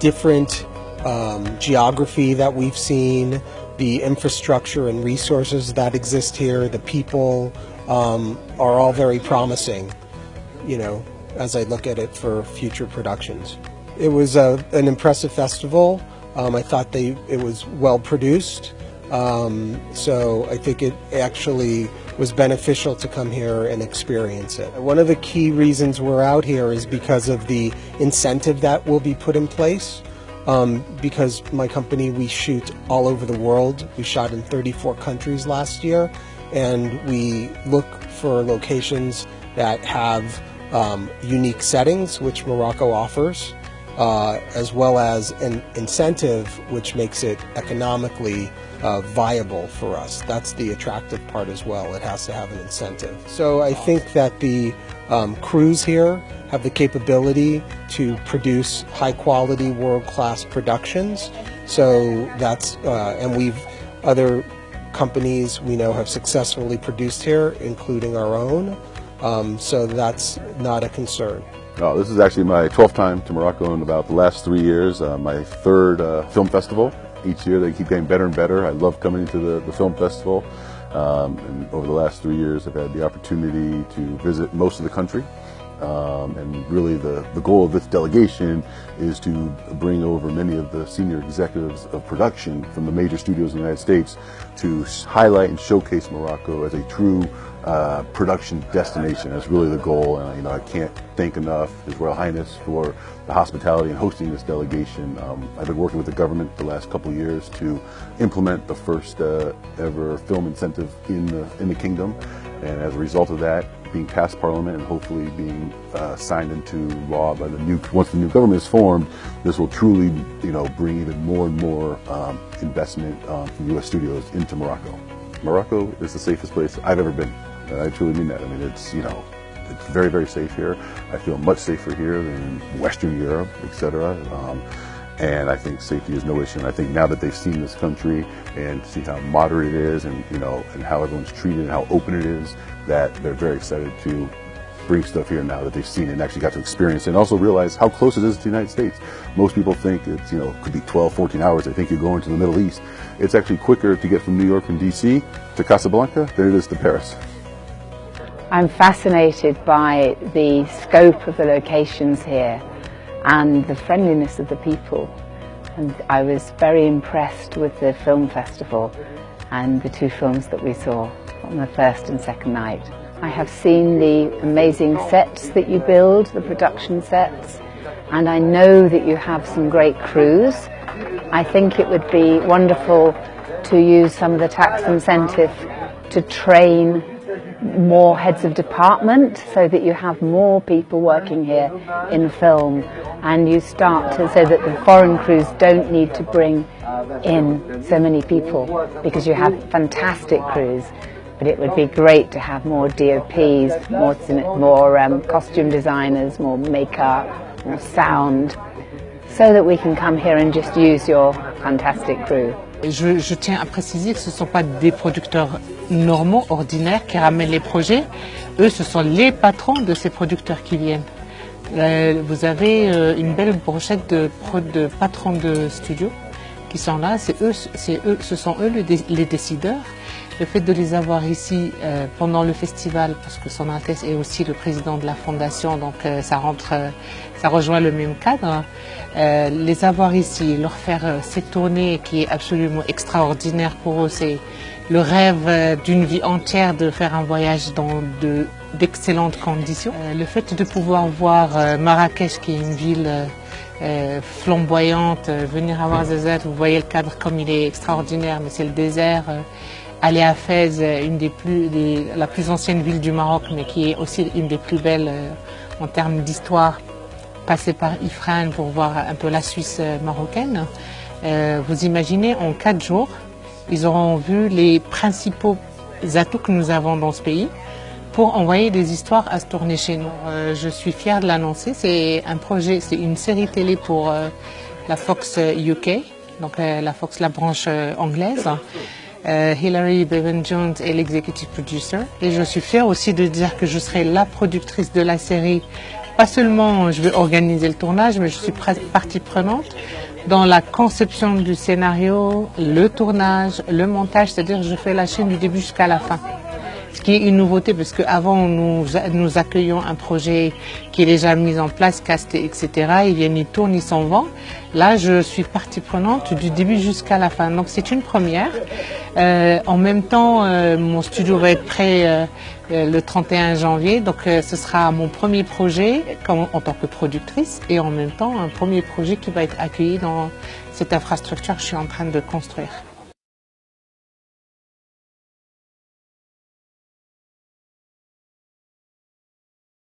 different geography that we've seen, the infrastructure and resources that exist here, the people are all very promising, you know, as I look at it for future productions. It was an impressive festival. I thought it was well produced, so I think it actually was beneficial to come here and experience it. One of the key reasons we're out here is because of the incentive that will be put in place. Because my company, we shoot all over the world. We shot in 34 countries last year, and we look for locations that have unique settings, which Morocco offers, as well as an incentive which makes it economically viable for us. That's the attractive part as well. It has to have an incentive. So I think that the crews here have the capability to produce high-quality, world-class productions. So that's, and other companies we know have successfully produced here, including our own. So that's not a concern. No, this is actually my 12th time to Morocco in about the last 3 years. My third film festival. Each year they keep getting better and better. I love coming to the film festival. And over the last 3 years I've had the opportunity to visit most of the country. And really the goal of this delegation is to bring over many of the senior executives of production from the major studios in the United States to highlight and showcase Morocco as a true production destination. That's really the goal, and I can't thank enough His Royal Highness for the hospitality and hosting this delegation. I've been working with the government the last couple of years to implement the first ever film incentive in the kingdom, and as a result of that, being passed Parliament and hopefully being signed into law by once the new government is formed, this will truly, bring even more and more investment from U.S. studios into Morocco. Morocco is the safest place I've ever been. And I truly mean that. I mean, it's very, very safe here. I feel much safer here than Western Europe, etc. And I think safety is no issue. And I think now that they've seen this country and see how moderate it is, and and how everyone's treated and how open it is, that they're very excited to bring stuff here now that they've seen it and actually got to experience it, and also realize how close it is to the United States. Most people think it's, could be 12, 14 hours. They think you're going to the Middle East. It's actually quicker to get from New York and DC to Casablanca than it is to Paris. I'm fascinated by the scope of the locations here and the friendliness of the people. And I was very impressed with the film festival and the two films that we saw on the first and second night. I have seen the amazing sets that you build, the production sets, and I know that you have some great crews. I think it would be wonderful to use some of the tax incentive to train more heads of department so that you have more people working here in film, and you start to, so that the foreign crews don't need to bring in so many people, because you have fantastic crews. But it would be great to have more DOPs, more costume designers, more makeup, more sound, so that we can come here and just use your fantastic crew. Je tiens à préciser que ce ne sont pas des producteurs normaux, ordinaires, qui ramènent les projets. Eux, ce sont les patrons de ces producteurs qui viennent. Vous avez une belle brochette de patrons de studio qui sont là. Ce sont eux les décideurs. Le fait de les avoir ici pendant le festival, parce que Son Altesse est aussi le président de la fondation, donc ça rejoint le même cadre. Les avoir ici, leur faire cette tournée qui est absolument extraordinaire pour eux, c'est le rêve d'une vie entière de faire un voyage dans d'excellentes conditions. Le fait de pouvoir voir Marrakech, qui est une ville flamboyante, venir à Ouarzazate, vous voyez le cadre comme il est extraordinaire, mais c'est le désert. Aller à Fès, la plus ancienne ville du Maroc, mais qui est aussi une des plus belles en termes d'histoire. Passer par Ifrane pour voir un peu la Suisse marocaine. Vous imaginez, en 4 jours, ils auront vu les principaux atouts que nous avons dans ce pays pour envoyer des histoires à se tourner chez nous. Je suis fière de l'annoncer. C'est un projet, c'est une série télé pour la Fox UK, donc la branche anglaise. Hilary Bevan-Jones est l'executive producer, et je suis fière aussi de dire que je serai la productrice de la série pas seulement je vais organiser le tournage, mais je suis partie prenante dans la conception du scénario, le tournage, le montage, c'est-à-dire je fais la chaîne du début jusqu'à la fin. Ce qui est une nouveauté parce qu'avant nous accueillons un projet qui est déjà mis en place, casté, etc. Ils viennent, ils tournent, ils s'en vont. Là, je suis partie prenante du début jusqu'à la fin. Donc c'est une première. En même temps, mon studio va être prêt le 31 janvier. Donc ce sera mon premier projet en tant que productrice et en même temps un premier projet qui va être accueilli dans cette infrastructure que je suis en train de construire.